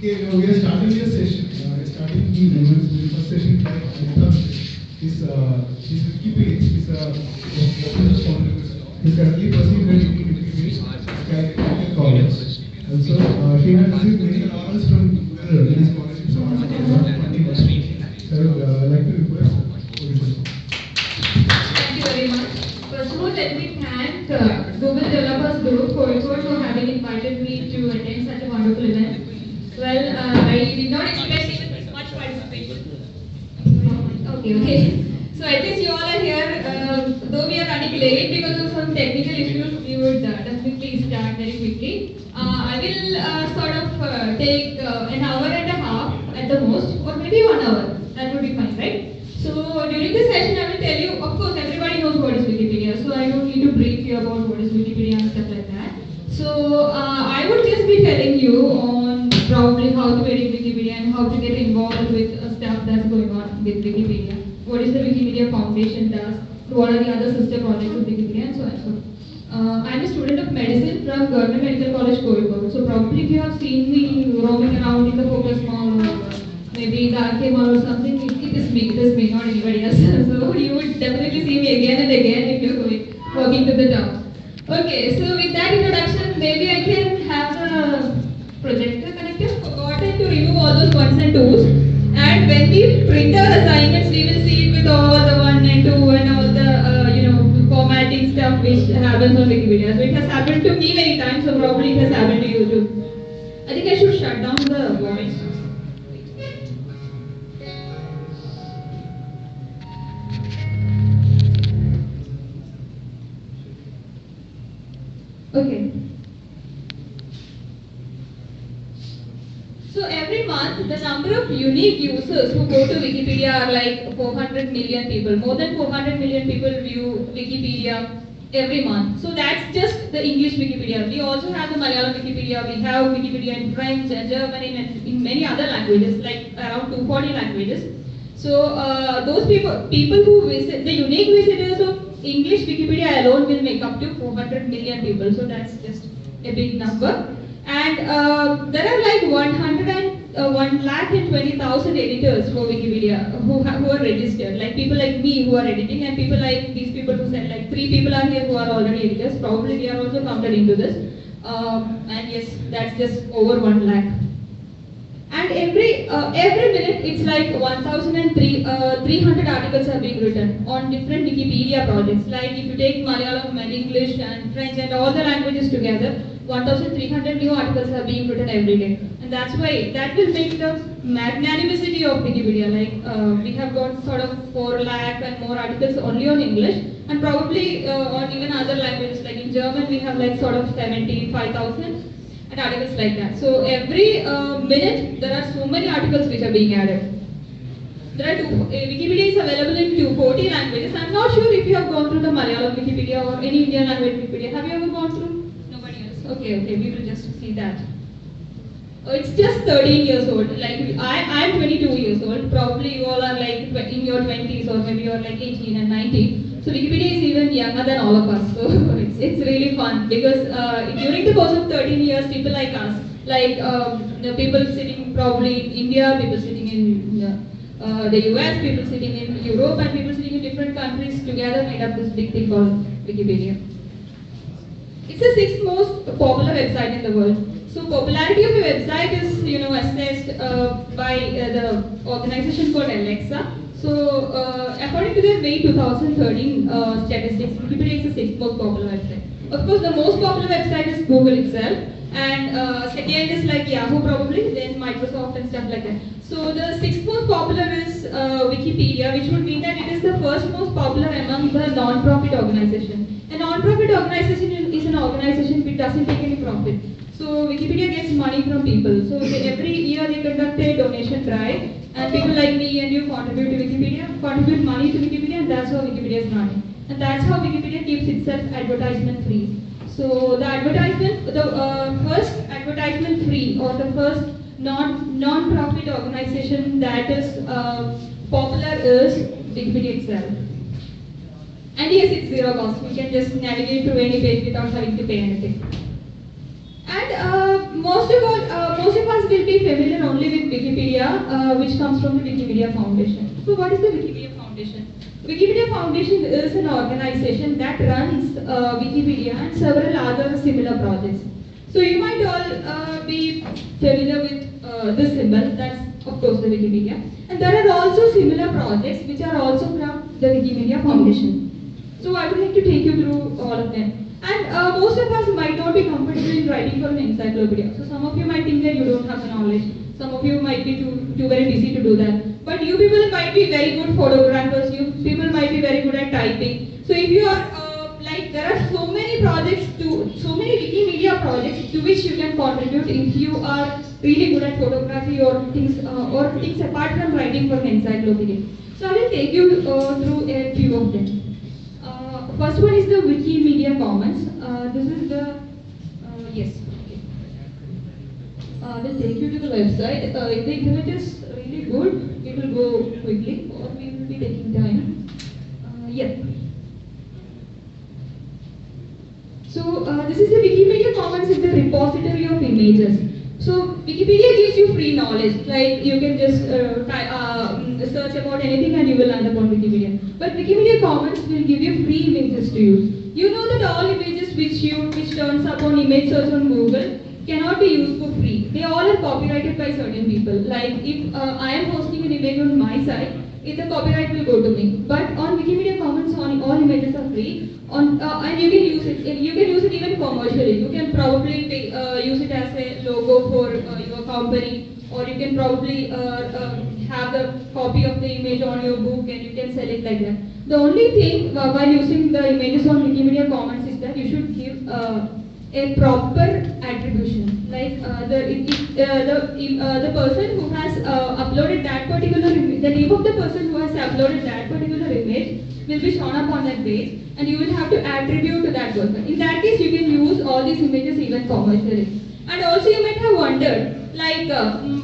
Okay, we are starting this session. Starting the first session by Anita. She's Wikipedia. She's a professor founder. She's currently pursuing her degree in Wikipedia at college. Also, she has received many awards from Google scholarships and funding. So I would like to request. Thank you very much. First of all, let me thank Google Developers Group for having invited me to attend such a wonderful event. Well, I did not expect even this much participation. Okay. So at least you all are here. Though we are running late because of some technical issues, we would definitely start very quickly. I will sort of take an hour and a half at the most, or maybe 1 hour. That would be fine, right? So during this session, I will tell you, of course, everybody knows what is Wikipedia, so I don't need to brief you about what is Wikipedia and stuff like that. So I would just be telling you on probably how to edit Wikipedia and how to get involved with stuff that's going on with Wikipedia. What is the Wikimedia Foundation does, what are the other sister projects of Wikipedia, and so on and so on. I'm a student of medicine from Government Medical College, Kozhikode. So probably if you have seen me roaming around in the Focus Mall or maybe the RK Mall or something, it is me, not anybody else. So you would definitely see me again and again if you're walking to the town. Okay, so with that introduction, maybe I can have the projector connected. Forgotten to remove all those ones and twos. And when we print our assignments, we will see it with all the 1 and 2 and all the formatting stuff which happens on Wikipedia. So it has happened to me many times, so probably it has happened to you too. I think I should shut down the voice. Okay. So every month, the number of unique users who go to Wikipedia are like 400 million people. More than 400 million people view Wikipedia every month. So that's just the English Wikipedia. We also have the Malayalam Wikipedia. We have Wikipedia in French and German and in many other languages, like around 240 languages. So those people who visit, the unique visitors of English Wikipedia alone will make up to 400 million people. So that's just a big number. And there are like 1,20,000 editors for Wikipedia who are registered. Like people like me who are editing, and people like these people who said, like 3 people are here who are already editors. Probably they are also counted into this. And yes, that's just over 1 lakh. And every minute it's like 1,300 articles are being written on different Wikipedia projects. Like if you take Malayalam and English and French and all the languages together, 1,300 new articles are being written every day. And that's why that will make the magnanimity of Wikipedia. Like we have got sort of 4 lakh and more articles only on English, and probably on even other languages. Like in German we have like sort of 75,000. And articles like that. So every minute there are so many articles which are being added. There are Wikipedia is available in 240 languages. I'm not sure if you have gone through the Malayalam Wikipedia or any Indian language Wikipedia. Have you ever gone through? Nobody else. Okay, we will just see that. It's just 13 years old. Like I'm 22 years old. Probably you all are like in your 20s, or maybe you're like 18 and 19. So Wikipedia is even younger than all of us. So it's really fun because during the course of 13 years, people like us, like the people sitting probably in India, people sitting in the US, people sitting in Europe, and people sitting in different countries together made up this big thing called Wikipedia. It's the 6th most popular website in the world. So popularity of a website is, assessed by the organization called Alexa. So according to their May 2013 statistics, Wikipedia is the 6th most popular website. Of course, the most popular website is Google itself, and second is like Yahoo probably, then Microsoft and stuff like that. So the 6th most popular is Wikipedia, which would mean that it is the first most popular among the non-profit organization. A non-profit organization is an organization which doesn't take any profit. So Wikipedia gets money from people. So every year they conduct a donation drive, and people like me and you contribute to Wikipedia, contribute money to Wikipedia, and that's how Wikipedia is running. And that's how Wikipedia keeps itself advertisement free. So the first advertisement free, or the first non-profit organization that is popular is Wikipedia itself. And yes, it's 0 cost. We can just navigate through any page without having to pay anything. And most of us will be familiar only with Wikipedia, which comes from the Wikimedia Foundation. So what is the Wikimedia Foundation? Wikimedia Foundation is an organization that runs Wikipedia and several other similar projects. So you might all be familiar with this symbol, that's of course the Wikipedia. And there are also similar projects which are also from the Wikimedia Foundation. So I would like to take you through all of them. And most of us might not be comfortable in writing for an encyclopedia. So some of you might think that you don't have the knowledge. Some of you might be too very busy to do that. But you people might be very good photographers. You people might be very good at typing. So if you are there are so many projects so many Wikimedia projects to which you can contribute if you are really good at photography or things apart from writing for an encyclopedia. So I will take you through a few of them. First one is the Wikimedia Commons. This is the yes. Okay. I will take you to the website. If the internet is really good, it will go quickly, or we will be taking time. Yeah. So this is the Wikimedia Commons, is the repository of images. So Wikipedia gives you free knowledge, like you can just search about anything and you will land upon Wikipedia. But Wikimedia Commons will give you free images to use. You know that all images which turns up on image search on Google cannot be used for free. They all are copyrighted by certain people. Like if I am posting an image on my site, the copyright will go to me. But on Wikimedia Commons, all images are free. And you can use it. You can use it even commercially. You can probably use it as a logo for your company, or you can probably have the copy of the image on your book, and you can sell it like that. The only thing while using the images on Wikimedia Commons is that you should give a proper attribution. Like the person who has uploaded that particular image, the name of the person who has uploaded that particular image will be shown up on that page, and you will have to attribute to that person. In that case, you can use all these images even commercially. And also you might have wondered,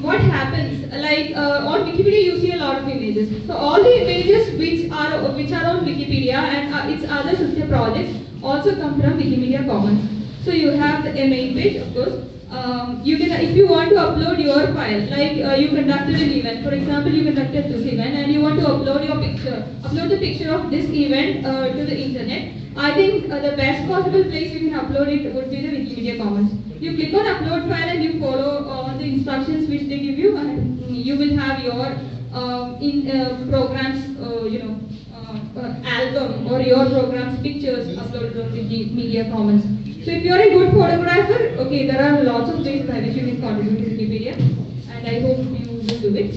what happens, on Wikipedia you see a lot of images. So all the images which are on Wikipedia and its other sister projects also come from Wikimedia Commons. So you have the main page, of course. You can, if you want to upload your file, you conducted an event, for example, you conducted this event and you want to upload your picture, upload the picture of this event to the internet. I think the best possible place you can upload it would be the Wikimedia Commons. You click on upload file and you follow all the instructions which they give you, and you will have your programs, album or your program's pictures uploaded on Wikimedia Commons. So if you are a good photographer, okay, there are lots of ways by which you can contribute to Wikipedia, and I hope you will do it.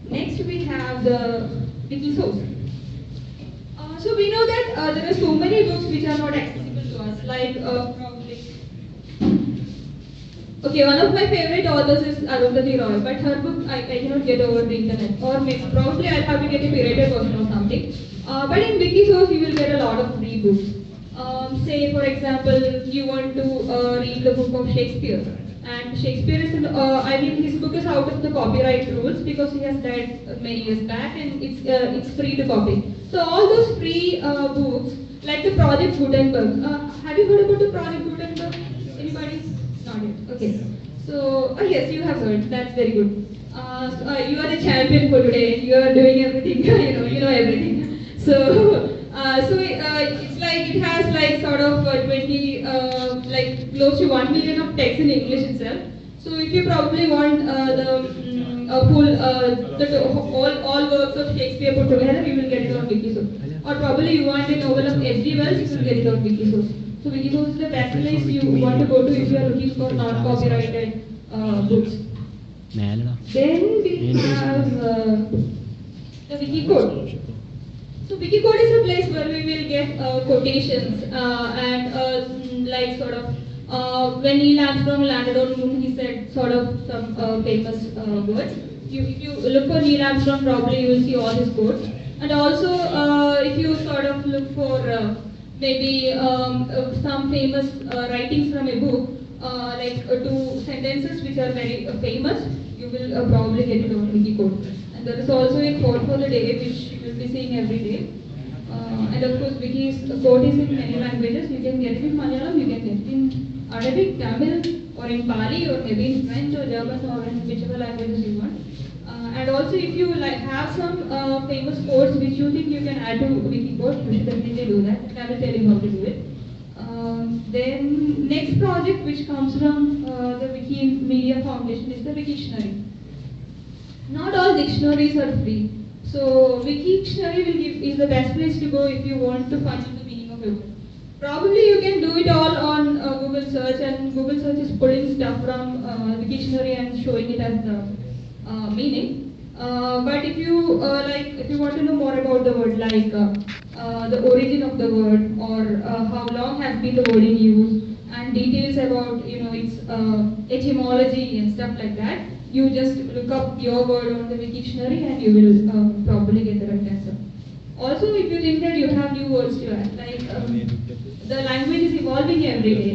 Next we have the Wikisource. So we know that there are so many books which are not accessible to us, probably. Okay, one of my favorite authors is Arundhati Roy, but her book I cannot get over the internet, or maybe probably I'll have to get a pirated version or something. But in Wikisource you will get a lot of free books. Say for example, you want to read the book of Shakespeare, and Shakespeare is, his book is out of the copyright rules because he has died many years back, and it's free to copy. So all those free books, like the Project Gutenberg. Have you heard about the Project Gutenberg? Anybody? Not yet. Okay. So yes, you have heard. That's very good. You are the champion for today. You are doing everything. you know everything. So. It's it has sort of 20, close to 1 million of text in English itself. So if you probably want all works of Shakespeare put together, you will get it on Wikisource. Or probably you want a novel of H.G. Wells, you will get it on Wikisource. So Wikisource is the best place you want to go to if you are looking for non-copyrighted books. Then we have the Wikicode. So Wikicode is a place where we will get quotations and when Neil Armstrong landed on moon, he said sort of some famous words. If you look for Neil Armstrong, probably you will see all his quotes. And also, if you sort of look for maybe some famous writings from a book, two sentences which are very famous, you will probably get it on Wikicode. And there is also a quote for the day which you will be seeing every day. And of course, Wiki's quote is in many languages. You can get it in Malayalam, you can get it in Arabic, Tamil, or in Pali, or maybe in French or German or in whichever languages you want. And also, if you like have some famous quotes which you think you can add to Wikiquote, you should definitely do that. And I will tell you how to do it. Then next project which comes from the Wikimedia Foundation is the Wiktionary. Not all dictionaries are free. So Wiktionary is the best place to go if you want to find out the meaning of a word. Probably you can do it all on Google search, and Google search is pulling stuff from Wiktionary and showing it as the meaning. But if you if you want to know more about the word, like the origin of the word, or how long has been the word in use, and details about its etymology and stuff like that, you just look up your word on the Wiktionary and you will probably get the right answer. Also, if you think that you have new words to add, like the language is evolving every day.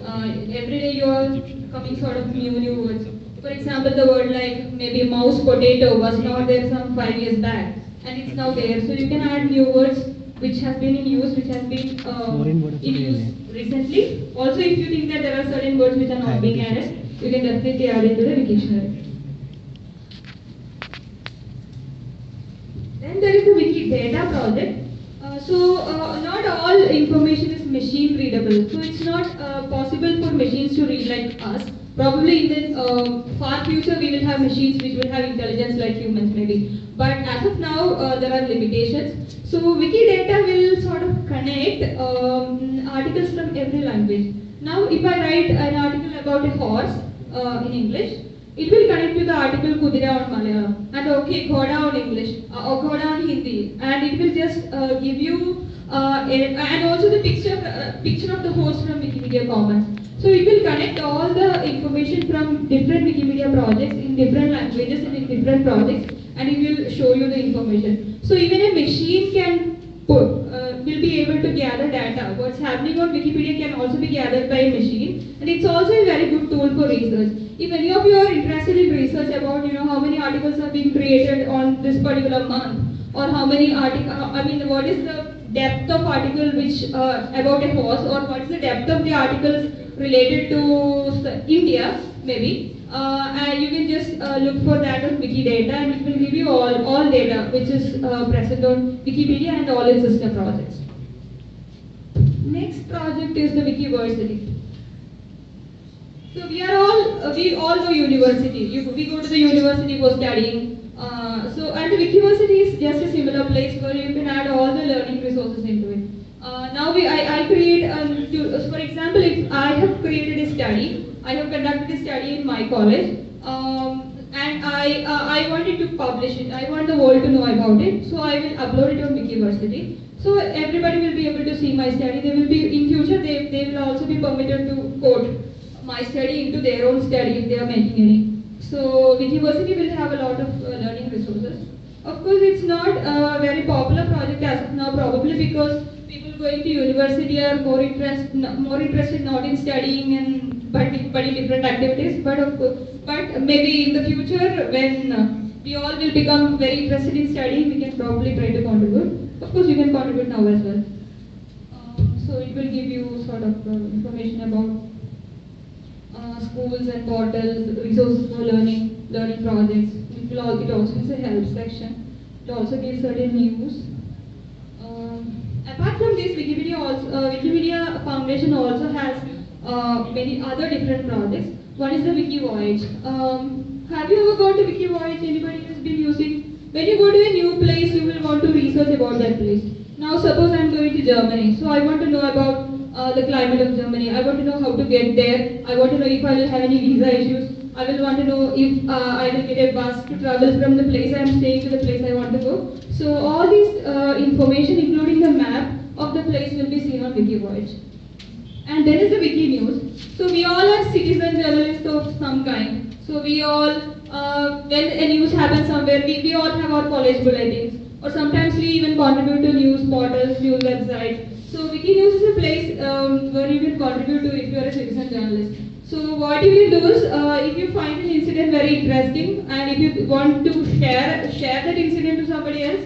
Every day you are coming sort of new words. For example, the word like maybe mouse potato was not there some 5 years back, and it's now there. So you can add new words which have been in use, which have been in use recently. Also, if you think that there are certain words which are not being added, you can definitely add it to the Wiktionary. Then there is the Wikidata project. Not all information is machine readable. So it's not possible for machines to read like us. Probably in the far future we will have machines which will have intelligence like humans maybe. But as of now there are limitations. So Wikidata will sort of connect articles from every language. Now if I write an article about a horse in English, it will connect to the article Kudira on Malayalam, and okay, Ghoda on English, or Ghoda on Hindi, and it will just give you, and also the picture of the horse from Wikimedia Commons. So it will connect all the information from different Wikimedia projects in different languages and in different projects, and it will show you the information. So even a machine will be able to gather data. What's happening on Wikipedia can also be gathered by a machine, and it's also a very good tool for research. If any of you are interested in research about how many articles are being created on this particular month, or how many what is the depth of article which about a horse, or what is the depth of the articles related to India, maybe. And you can just look for that on Wikidata, and it will give you all data which is present on Wikipedia and all its sister projects. Next project is the Wikiversity. So we all know university. We go to the university for studying. And the Wikiversity is just a similar place where you can add all the learning resources into it. I create, for example, if I have created a study, I have conducted a study in my college, and I wanted to publish it. I want the world to know about it, so I will upload it on Wikiversity. So everybody will be able to see my study. They will be in future. They will also be permitted to quote my study into their own study if they are making any. So Wikiversity will have a lot of learning resources. Of course, it's not a very popular project as of now, probably because people going to university are more interested not in studying but in different activities. But maybe in the future, when we all will become very interested in studying, we can probably try to contribute. Of course, you can contribute now as well. So it will give you sort of information about schools and portals, resources for learning projects. It also has a help section. It also gives certain news. Apart from this, Wikimedia Foundation also has many other different projects. One is the Wiki Voyage. Have you ever gone to Wiki Voyage? Anybody has been using? When you go to a new place, you will want to research about that place. Now, suppose I am going to Germany, so I want to know about the climate of Germany. I want to know how to get there. I want to know if I will have any visa issues. I will want to know if I will get a bus to travel from the place I am staying to the place I want to go. So all these information, including the map of the place, will be seen on Wiki Voyage. And then is the Wiki News. So we all are citizen journalists of some kind. So we all, when a news happens somewhere, we all have our college bulletins. Or sometimes we even contribute to news portals, news websites. So Wiki News is a place where you can contribute to if you are a citizen journalist. So what you will do is, if you find an incident very interesting, and if you want to share that incident to somebody else,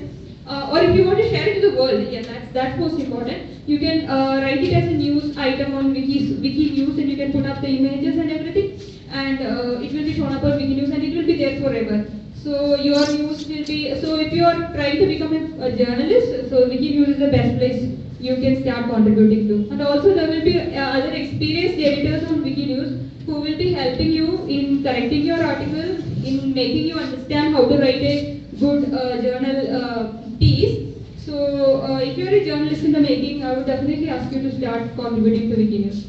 or if you want to share it to the world, yeah, that's most important. You can write it as a news item on Wiki News, and you can put up the images and everything, and it will be shown up on Wiki News, and it will be there forever. So your news will be. So if you are trying to become a journalist, so Wiki News is the best place you can start contributing to. And also there will be other experienced editors on Wiki News who will be helping you in correcting your article, in making you understand how to write a good journal piece. So if you are a journalist in the making, I would definitely ask you to start contributing to Wiki News.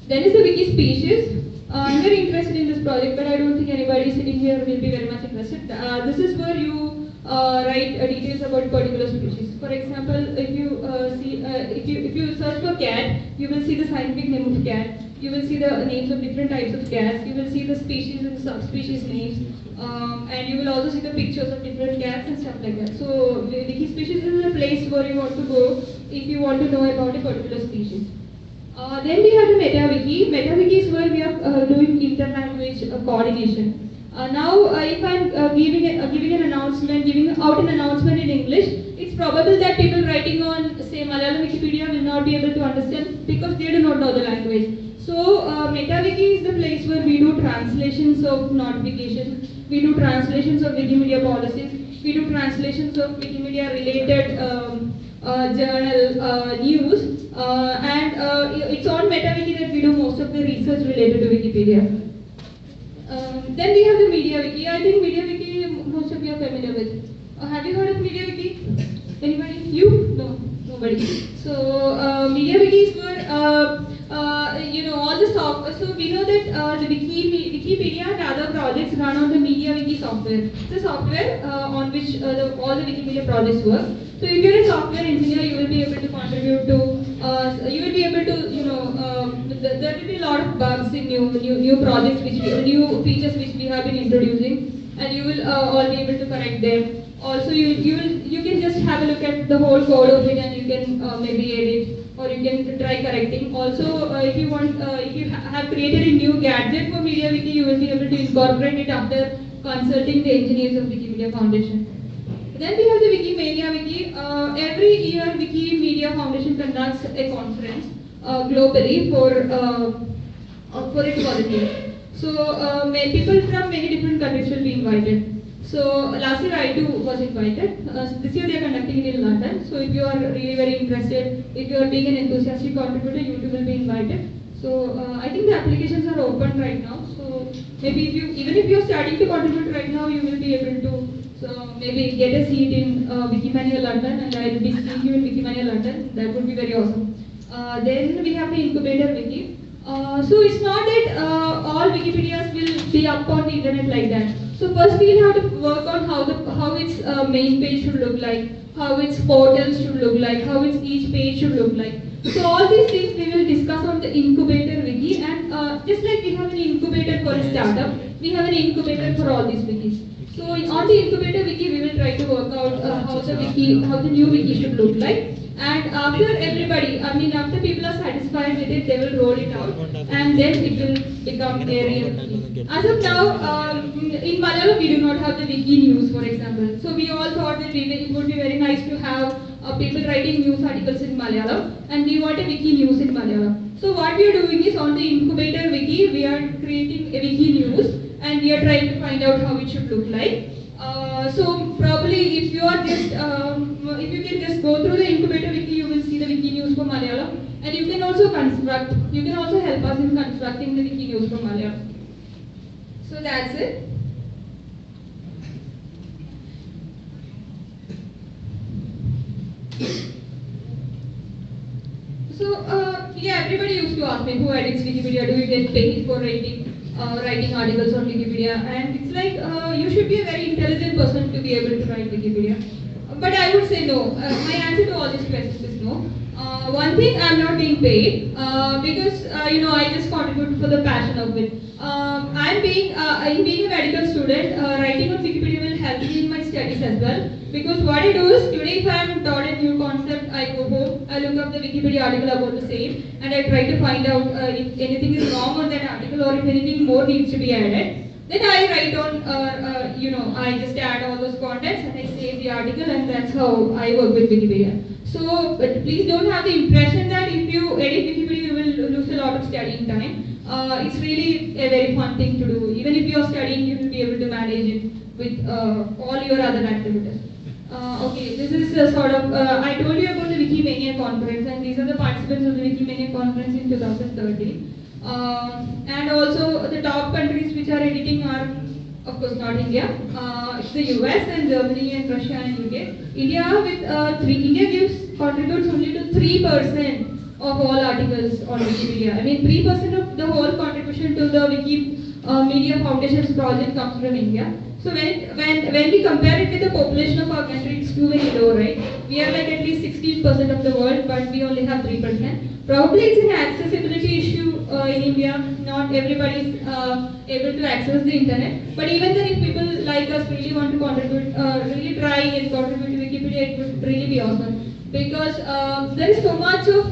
Then is the Wiki species. I'm very interested in this project, but I don't think anybody sitting here will be very much interested. This is where you write details about particular species. For example, if you if you search for cat, you will see the scientific name of cat. You will see the names of different types of cats. You will see the species and subspecies names, and you will also see the pictures of different cats and stuff like that. So, Wiki species is a place where you want to go if you want to know about a particular species. Then we have the MetaWiki. MetaWiki is where we are doing interlanguage coordination. Now, if I'm giving an announcement, giving out an announcement in English, it's probable that people writing on, say, Malayalam Wikipedia will not be able to understand because they do not know the language. So, MetaWiki is the place where we do translations of notifications, we do translations of Wikimedia policies, we do translations of Wikimedia related journal news, and it's on MetaWiki that we do most of the research related to Wikipedia. Then we have the MediaWiki. I think MediaWiki most of you are familiar with. Have you heard of MediaWiki? Anybody? You? No, nobody. So MediaWiki is where all the software. So we know that the Wikipedia and other projects run on the MediaWiki software. It's a software on which all the Wikimedia projects work. So if you're a software engineer, you will be able to contribute to. You will be able to, there will be a lot of bugs in new projects, new features which we have been introducing, and you will all be able to correct them. Also, you can just have a look at the whole code of it, and you can maybe edit, or you can try correcting. Also, if you want, if you have created a new gadget for MediaWiki, you will be able to incorporate it after consulting the engineers of Wikimedia Foundation. Then we have the Wikimania Wiki. Every year, Wikimedia Foundation conducts a conference globally for its volunteers. So people from many different countries will be invited. So last year I too was invited. This year they are conducting it in London. So if you are really very interested, if you are being an enthusiastic contributor, you too will be invited. So I think the applications are open right now. So maybe even if you are starting to contribute right now, you will be able to. So maybe get a seat in Wikimania London, and I will be seeing you in Wikimania London. That would be very awesome. Then we have the incubator wiki. So it's not that all Wikipedias will be up on the internet like that. So first we will have to work on how its main page should look like, how its portals should look like, how its each page should look like. So all these things we will discuss on the incubator wiki, and just like we have an incubator for a startup, we have an incubator for all these wikis. So on the incubator wiki, we will try to work out how the new wiki should look like. And after after people are satisfied with it, they will roll it out, and then it will become a real wiki. As of now, in Malayalam, we do not have the wiki news, for example. So we all thought that it would be very nice to have people writing news articles in Malayalam, and we want a wiki news in Malayalam. So what we are doing is on the incubator wiki, we are creating a wiki news, and we are trying to find out how it should look like. So probably if you are just if you can just go through the incubator wiki, you will see the wiki news for Malayalam, and you can also help us in constructing the wiki news for Malayalam. So that's it. So everybody used to ask me, who edits Wikipedia? Do you get paid for writing articles on Wikipedia? And it's like, you should be a very intelligent person to be able to write Wikipedia. But I would say no. My answer to all these questions is no. One thing, I'm not being paid because I just contribute for the passion of it. I'm being a medical student, writing on Wikipedia will help me in my studies as well. Because what I do is, today if I'm taught a new concept, I go home, I look up the Wikipedia article about the same, and I try to find out if anything is wrong on that article or if anything more needs to be added. Then I write on, I just add all those contents and I save the article, and that's how I work with Wikipedia. So, but please don't have the impression that if you edit Wikipedia, you will lose a lot of studying time. It's really a very fun thing to do. Even if you're studying, you will be able to manage it with all your other activities. Okay, this is sort of, I told you about the Wikimania conference, and these are the participants of the Wikimania conference in 2013. And also the top countries which are editing are, of course, not India. It's the US and Germany and Russia and UK. India contributes only to 3% of all articles on Wikipedia. I mean, 3% of the whole contribution to the Wikimedia Foundation's project comes from India. So when we compare it with the population of our country, it's too very low, right? We are like at least 16% of the world, but we only have 3%. Probably it's an accessibility issue in India. Not everybody is able to access the internet. But even then, if people like us really want to contribute, really try and contribute to Wikipedia, it would really be awesome. Because there is so much of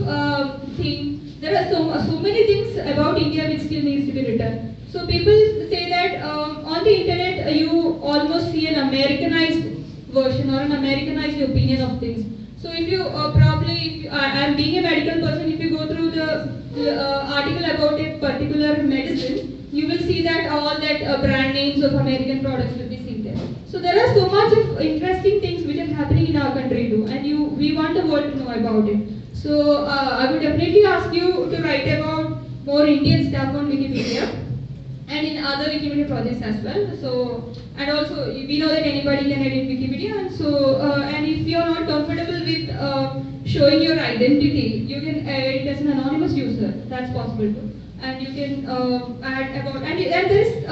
there are so many things about India which still needs to be written. So people say that on the internet you almost see an Americanized version or an Americanized opinion of things. So if you I'm being a medical person, if you go through the article about a particular medicine, you will see that all that brand names of American products will be seen there. So there are so much of interesting things which are happening in our country too, and we want the world to know about it. So I would definitely ask you to write about more Indian stuff on Wikipedia and in other Wikimedia projects as well. So, and also we know that anybody can edit Wikipedia, and so and if you are not comfortable with showing your identity, you can edit as an anonymous user. That's possible too. And you can add about and there is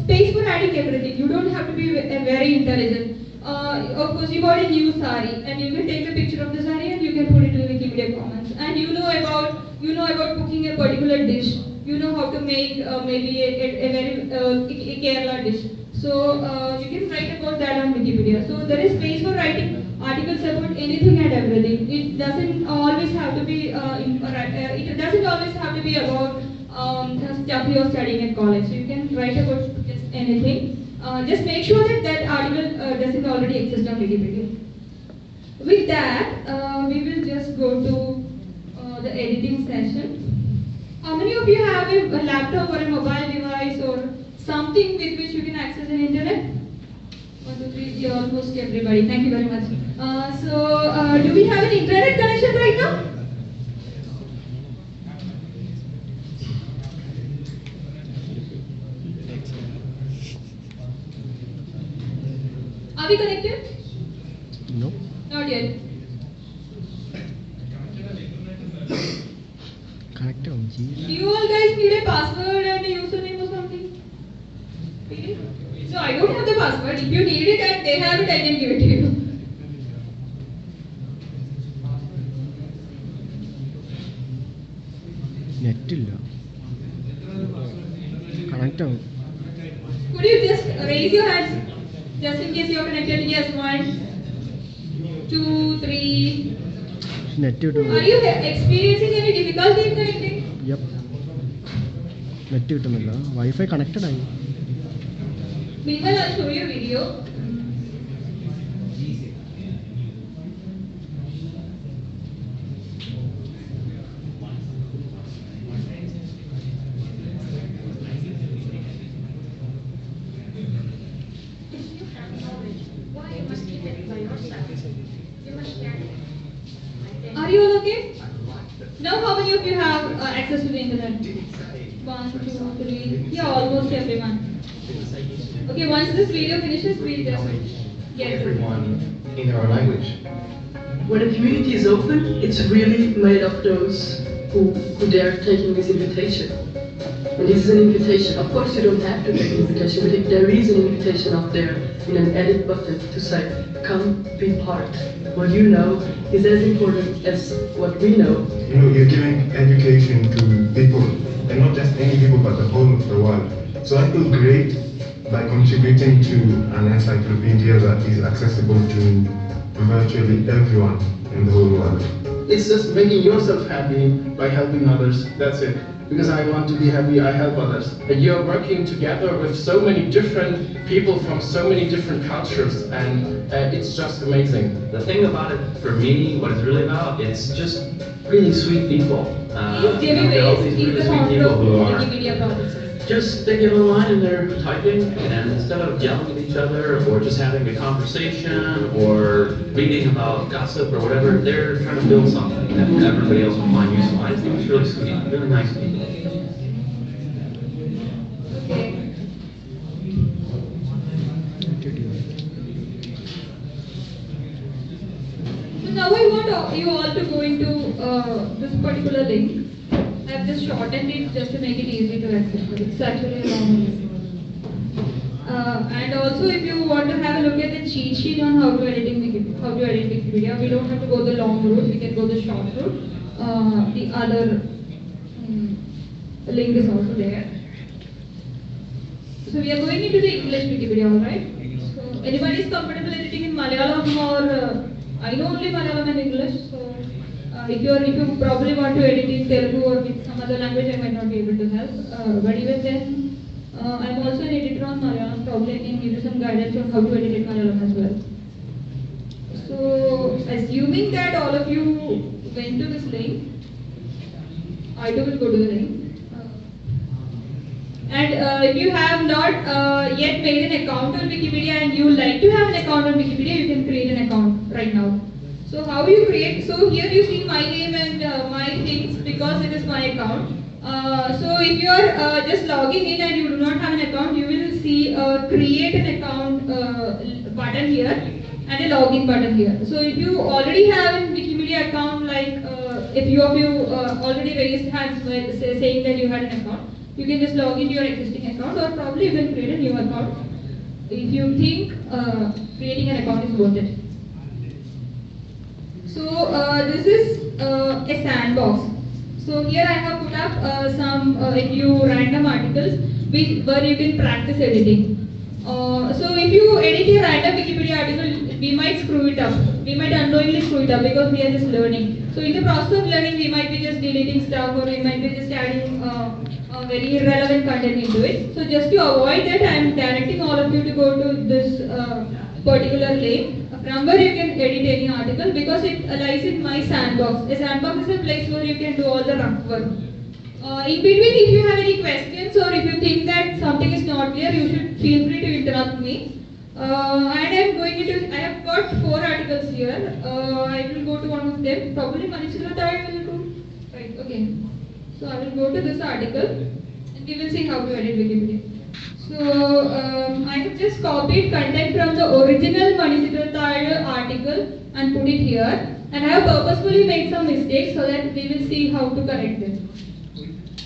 space for adding everything. You don't have to be very intelligent. Of course, you got a new sari, and you can take a picture of the sari and you can put it in the Wikimedia comments. And you know about cooking a particular dish. You know how to make maybe a very Kerala dish. So you can write about that on Wikipedia. So there is space for writing articles about anything and everything. It doesn't always have to be about stuff you're studying at college. So you can write about just anything. Just make sure that that article doesn't already exist on Wikipedia. With that, we will just go to the editing session. How many of you have a laptop or a mobile device or something with which you can access the internet? 1, 2, 3, almost everybody. Thank you very much. Do we have an internet connection right now? Are we connected? No. Not yet. Connect on G. Do you all guys need a password and a username or something? Really? So I don't have the password. If you need it and they have it, I can give it to you. Net ഇല്ല. Connect ആവും. Could you just raise your hands just in case you're connected? Yes, 1, 2, 3. Net കിട്ടും. Are you experiencing any difficulty in connecting? Yep. Net കിട്ടുന്നില്ല. Wifi connected ആയി. Meanwhile, I'll show you a video. Are you all okay? Now, how many of you have access to the internet? 1, 2, 3. Yeah, almost everyone. Okay, once this video finishes, we'll just get everyone in our language. When a community is open, it's really made of those who dare taking this invitation. And this is an invitation. Of course, you don't have to take an invitation, but if there is an invitation up there in an edit button to say, come be part. What you know is as important as what we know. You know, you're giving education to people, and not just any people, but the whole of the world. So I feel great by contributing to an encyclopedia that is accessible to virtually everyone in the whole world. It's just making yourself happy by helping others. That's it. because I want to be happy, I help others. And you're working together with so many different people from so many different cultures, and it's just amazing. The thing about it, for me, what it's really about, it's just really sweet people. He's giving They're all ways, these he's really the sweet founder people of who are Wikimedia Projects. just, they get online and they're typing, and instead of yelling at each other or just having a conversation or reading about gossip or whatever, they're trying to build something that everybody else will find useful. I just think it's really sweet, really nice people. Okay. So now I want you all to go into this particular link. I have just shortened it just to make it easy to access. It's actually a long link. And also, if you want to have a look at the cheat sheet on how to edit Wikipedia, we don't have to go the long route. We can go the short route. The other link is also there. So we are going into the English Wikipedia, alright? So anybody is comfortable editing in Malayalam or I know only Malayalam and English. So if you probably want to edit in Telugu or with some other language, I might not be able to help. But even then, I'm also an editor on Malayalam. Probably I can give you some guidance on how to edit in Malayalam as well. So assuming that all of you went to this link, I too will go to the link. And if you have not yet made an account on Wikipedia and you like to have an account on Wikipedia, you can create an account right now. So how do you create? So here you see my name and my things because it is my account. So if you are just logging in and you do not have an account, you will see create an account button here and a login button here. So if you already have a Wikimedia account, like if you of you already raised hands saying that you had an account, you can just log into your existing account, or probably you can create a new account if you think creating an account is worth it. So this is a sandbox. So here I have put up some a few random articles where you can practice editing. So if you edit a random Wikipedia article, we might screw it up. We might unknowingly screw it up because we are just learning. So in the process of learning, we might be just deleting stuff, or we might be just adding very irrelevant content into it. So just to avoid that, I am directing all of you to go to this particular link from where you can edit any article, because it lies in my sandbox. A sandbox is a place where you can do all the rough work. In between, if you have any questions or if you think that something is not clear, you should feel free to interrupt me. And I have got 4 articles here. I will go to one of them. Probably Manichula Thai will do. Right, okay. So I will go to this article and we will see how to edit Wikipedia. So I have just copied content from the original Manichula Thai article and put it here. And I have purposefully made some mistakes so that we will see how to correct them.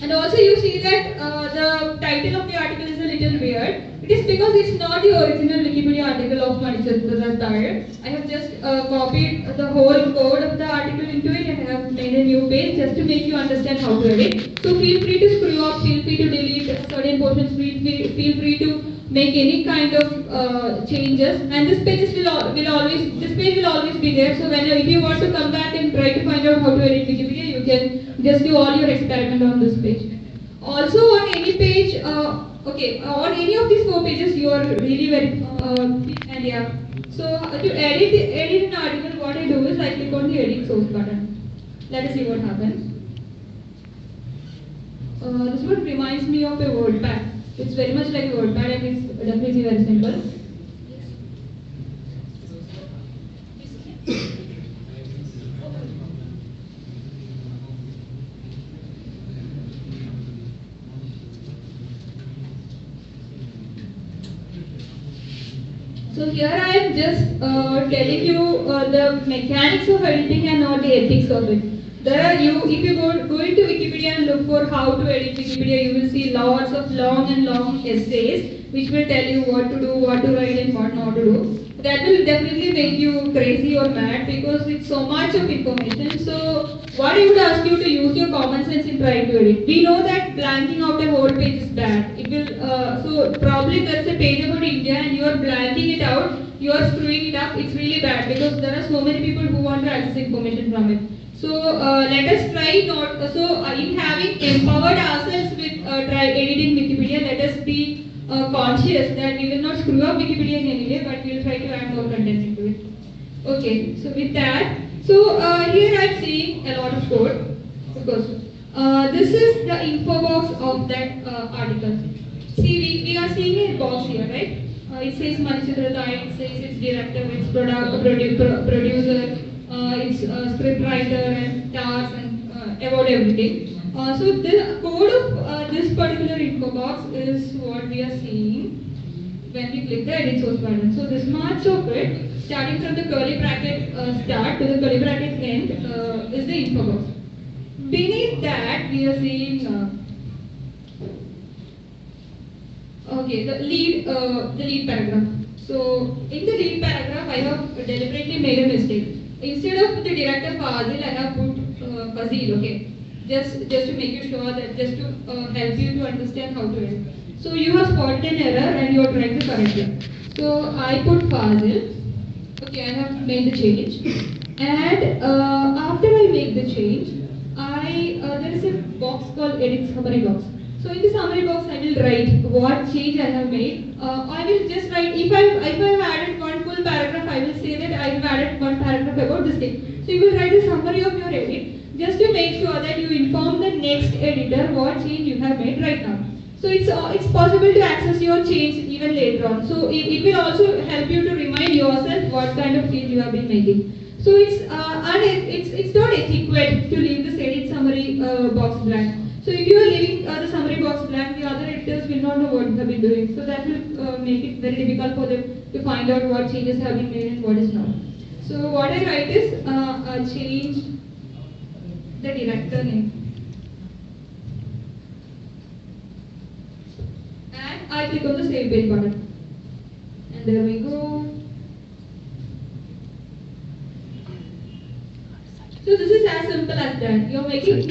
And also you see that the title of the article is a little weird. It is because it's not the original Wikipedia article of Manichula Thai. I have just copied the whole code of the article into it and I have made a new page just to make you understand how to edit. So feel free to screw up, feel free to delete certain portions, feel free to make any kind of changes. And this page will always be there. So if you want to come back and try to find out how to edit Wikipedia, you can just do all your experiment on this page. Also on any page, on any of these 4 pages, you are really very and yeah. So to edit an article, what I do is I click on the edit source button. Let us see what happens. This one reminds me of a WordPad. It's very much like a WordPad and it's definitely very simple. So here I am just telling you the mechanics of editing and not the ethics of it. If you go into Wikipedia and look for how to edit Wikipedia, you will see lots of long essays which will tell you what to do, what to write and what not to do. That will definitely make you crazy or mad because it's so much of information. So what I would ask you to use your common sense in trying to edit. We know that blanking out a whole page is bad. It will so probably there's a page about India and you are blanking it out, you are screwing it up. It's really bad because there are so many people who want to access information from it. So let us try not. In having empowered ourselves with try editing Wikipedia, let us be conscious that we will not screw up Wikipedia in any way, but we will try to add more content into it. Okay, so with that, here I'm seeing a lot of code, of course. This is the info box of that article. See, we are seeing a box here, right? It says Manichitra Rai, it says its director, its producer, its script writer and stars and about everything. So the code of this particular info box is what we are seeing when we click the edit source button. So this much of it, starting from the curly bracket start to the curly bracket end, is the info box. Beneath that, we are seeing the lead paragraph. So in the lead paragraph, I have deliberately made a mistake. Instead of the director Fazil, I have put Fazil. Okay, just to make you sure that just to help you to understand how to edit. So you have spotted an error and you are trying to correct it. So I put Fazil. Okay, I have made the change. And after I make the change, there is a box called edit summary box. So in the summary box, I will write what change I have made. I will just write, if I have added one full paragraph, I will say that I have added one paragraph about this thing. So you will write a summary of your edit, just to make sure that you inform the next editor what change you have made right now. So it's possible to access your change even later on. So it will also help you to remind yourself what kind of change you have been making. So it's not etiquette to leave this edit summary box blank. So if you are leaving the summary box blank, the other editors will not know what you have been doing. So that will make it very difficult for them to find out what changes have been made and what is not. So what I write is change the director name. And I click on the save page button. And there we go. So this is as simple as that. You're just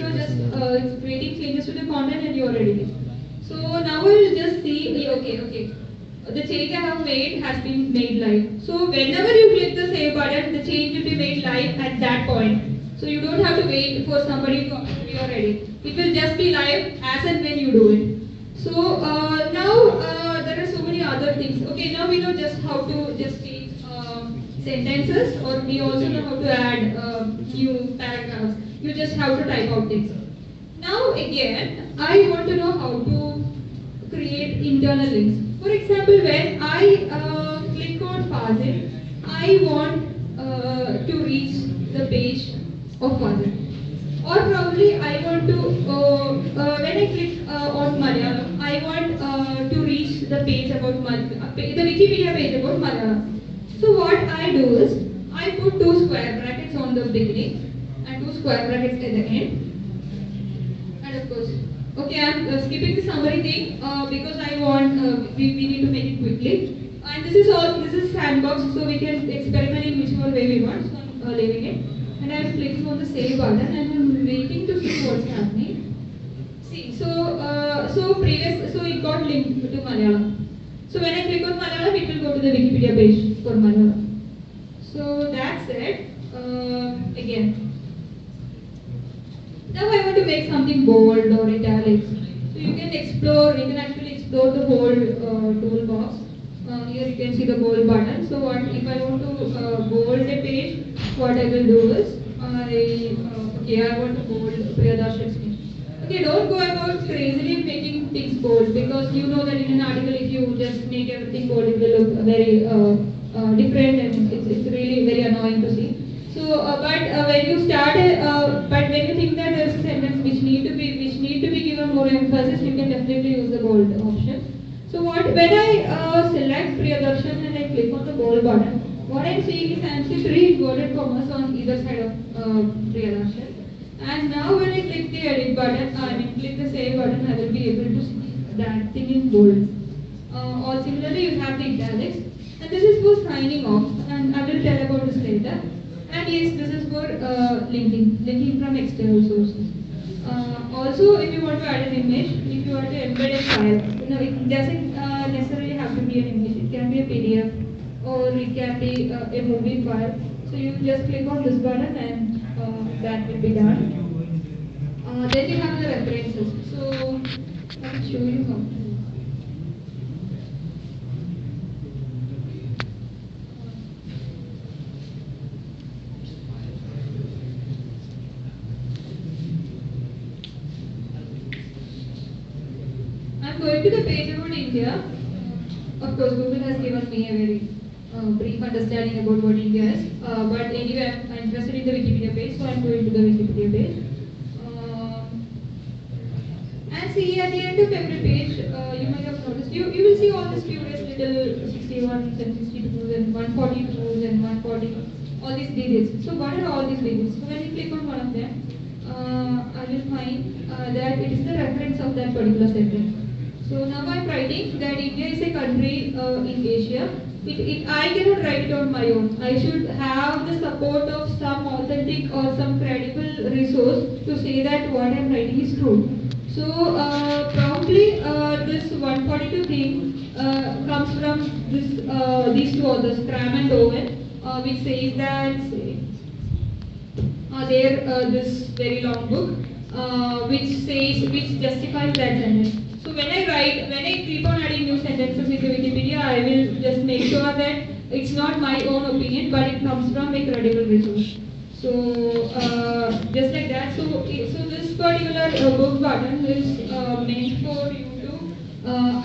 creating changes to the content and you're editing. So now I will just see, okay. The change I have made has been made live. So whenever you click the save button, the change will be made live at that point. So you don't have to wait for somebody to approve your edit. It will just be live as and when you do it. So now there are so many other things. Okay, now we know just how to just change sentences, or we also know how to add new paragraphs. You just have to type out things. Now again, I want to know how to create internal links. For example, when I click on Fazil, I want to reach the page of Fazil. Or probably I want to, when I click on Malayalam, I want to reach the page about Malayalam, the Wikipedia page about Malayalam. So what I do is, I put 2 square brackets on the beginning and 2 square brackets at the end. And of course, okay, I'm skipping the summary thing because I want, we need to make it quickly. And this is sandbox, so we can experiment in whichever way we want. So I'm leaving it. And I'm clicking on the save button and I'm waiting to see what's happening. See, so it got linked to Malayalam. So when I click on Malayalam, it will go to the Wikipedia page for Malayalam. So that's it. Again. Now I want to make something bold or italics. So you can actually explore the whole toolbox. Here you can see the bold button. So if I want to bold a page, what I will do is, I want to bold Priyadarshan's name. Okay, don't go about crazily making things bold, because you know that in an article, if you just make everything bold, it will look very different, and it's really very annoying to see. So, when you start, but when you think that there's a sentence which need to be given more emphasis, you can definitely use the bold option. So when I select Priyadarshan and I click on the bold button, what I'm seeing is I'm seeing 3 inverted commas on either side of Priyadarshan. And now when I click the edit button, click the save button, I will be able to see that thing in bold. Or similarly, you have the italics. And this is for signing off, and I will tell about this later. And yes, this is for linking from external sources. Also, if you want to add an image, if you want to embed a file, it doesn't necessarily have to be an image. It can be a PDF, or it can be a movie file. So you just click on this button and that will be done. Then you have the references. So I will show you how to. I'm going to the page about India. Of course, Google has given me a very brief understanding about what India is. But anyway, I'm interested in the Wikipedia page, so I'm going to the Wikipedia page. And see, at the end of every page, you might have noticed, you will see all these curious little 61s and 62s and 142s and 140, all these digits. So what are all these digits? So when you click on one of them, I will find that it is the reference of that particular sentence. So now I'm writing that India is a country in Asia. I cannot write it on my own. I should have the support of some authentic or some credible resource to say that what I'm writing is true. So probably this 142 thing comes from these two authors, Cram and Owen, which says that this very long book which justifies that sentence. So when I keep on adding new sentences into Wikipedia, I will just make sure that it's not my own opinion, but it comes from a credible resource. So just like that. So this particular book button is meant for you to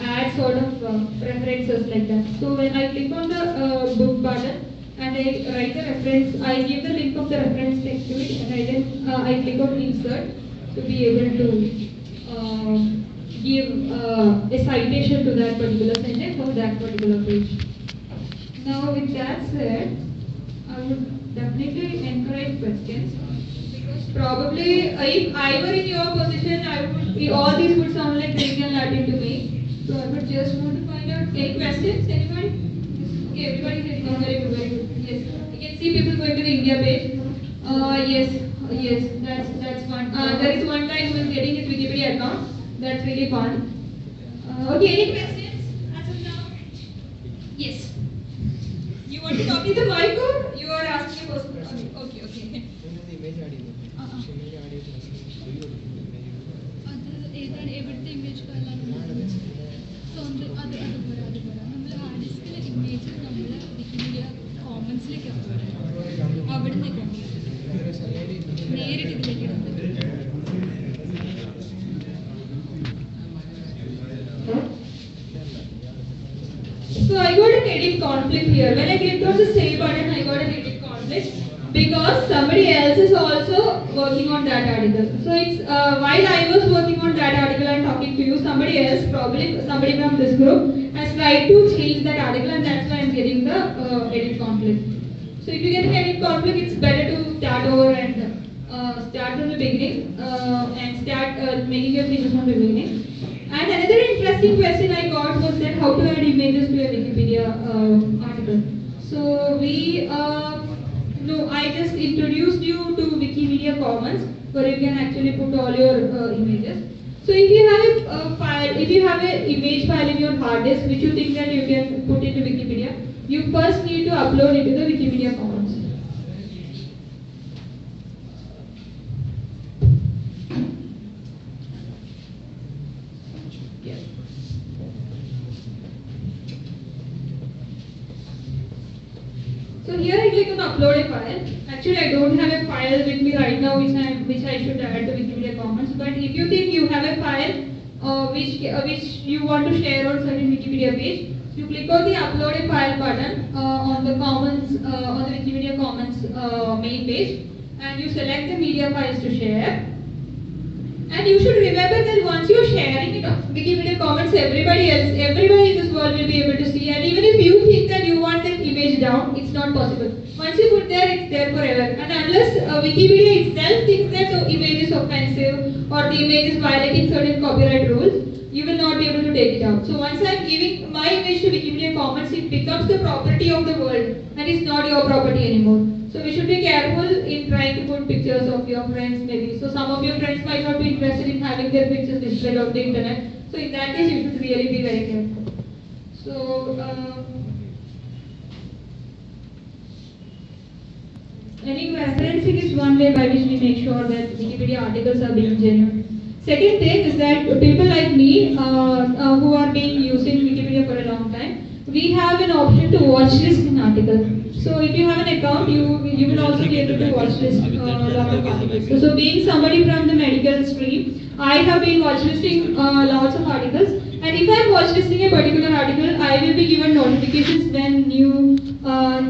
add sort of references like that. So when I click on the book button and I write the reference, I give the link of the reference text to it, and then I click on insert to be able to give a citation to that particular sentence or that particular page. Now with that said, I would definitely encourage questions, because probably if I were in your position, all these would sound like Greek and Latin to me. So I would just want to find out any questions, anybody? Okay, everybody is saying very good, very good. Yes, you can see people going to the India page. Yes, that's fun. There is one guy who is getting his Wikipedia account. That's really fun. Okay, any questions as of now? Yes. You want to talk in the mic or you are asking a person? Okay. ഏതാണ് എവിടുത്തെ image ഫയലാണ് സ്വന്തം അത് അതുപോലെ നമ്മൾ hard ഡിസ്കിലെ image നമ്മൾ Wikimedia കോമൺസിലേക്ക് അവിടെ നിന്ന് നേരിട്ട് ഇതിലേക്ക് ഇടാൻ പറ്റും. So I got an edit conflict here. When I clicked on the save button, I got an edit conflict because somebody else is also working on that article. So it's while I was working on that article and talking to you, somebody else, probably somebody from this group, has tried to change that article, and that's why I'm getting the edit conflict. So if you get an edit conflict, it's better to start over and start from the beginning and start making your changes from the beginning. And another interesting question I got was that how to add images to a Wikipedia article. So I just introduced you to Wikimedia Commons, where you can actually put all your images. So if you have a file, if you have an image file in your hard disk which you think that you can put into Wikipedia, you first need to upload it to the Wikimedia Commons. So here I click on upload a file. Actually, I don't have a file with me right now which I should add to Wikimedia Commons. But if you think you have a file which you want to share on certain Wikipedia page, you click on the upload a file button on the Wikimedia Commons main page, and you select the media files to share. And you should remember that once you're sharing it on Wikimedia Commons, everybody in this world will be able to see. And even if you think that you want that image down, it's not possible. Once you put there, it's there forever. And unless Wikipedia itself thinks that the image is offensive or the image is violating certain copyright rules, you will not be able to take it out. So once I'm giving my image to Wikimedia Commons, it becomes the property of the world and it's not your property anymore. So we should be careful in trying to put pictures of your friends maybe. So some of your friends might not be interested in having their pictures displayed on the internet. So in that case, you should really be very careful. So any referencing is one way by which we make sure that Wikipedia articles are being genuine. Second thing is that people like me, who are being using Wikipedia for a long time, we have an option to watchlist an article. So if you have an account, you will also be able to watchlist a lot of articles. So being somebody from the medical stream, I have been watchlisting lots of articles. And if I am watchlisting a particular article, I will be given notifications when new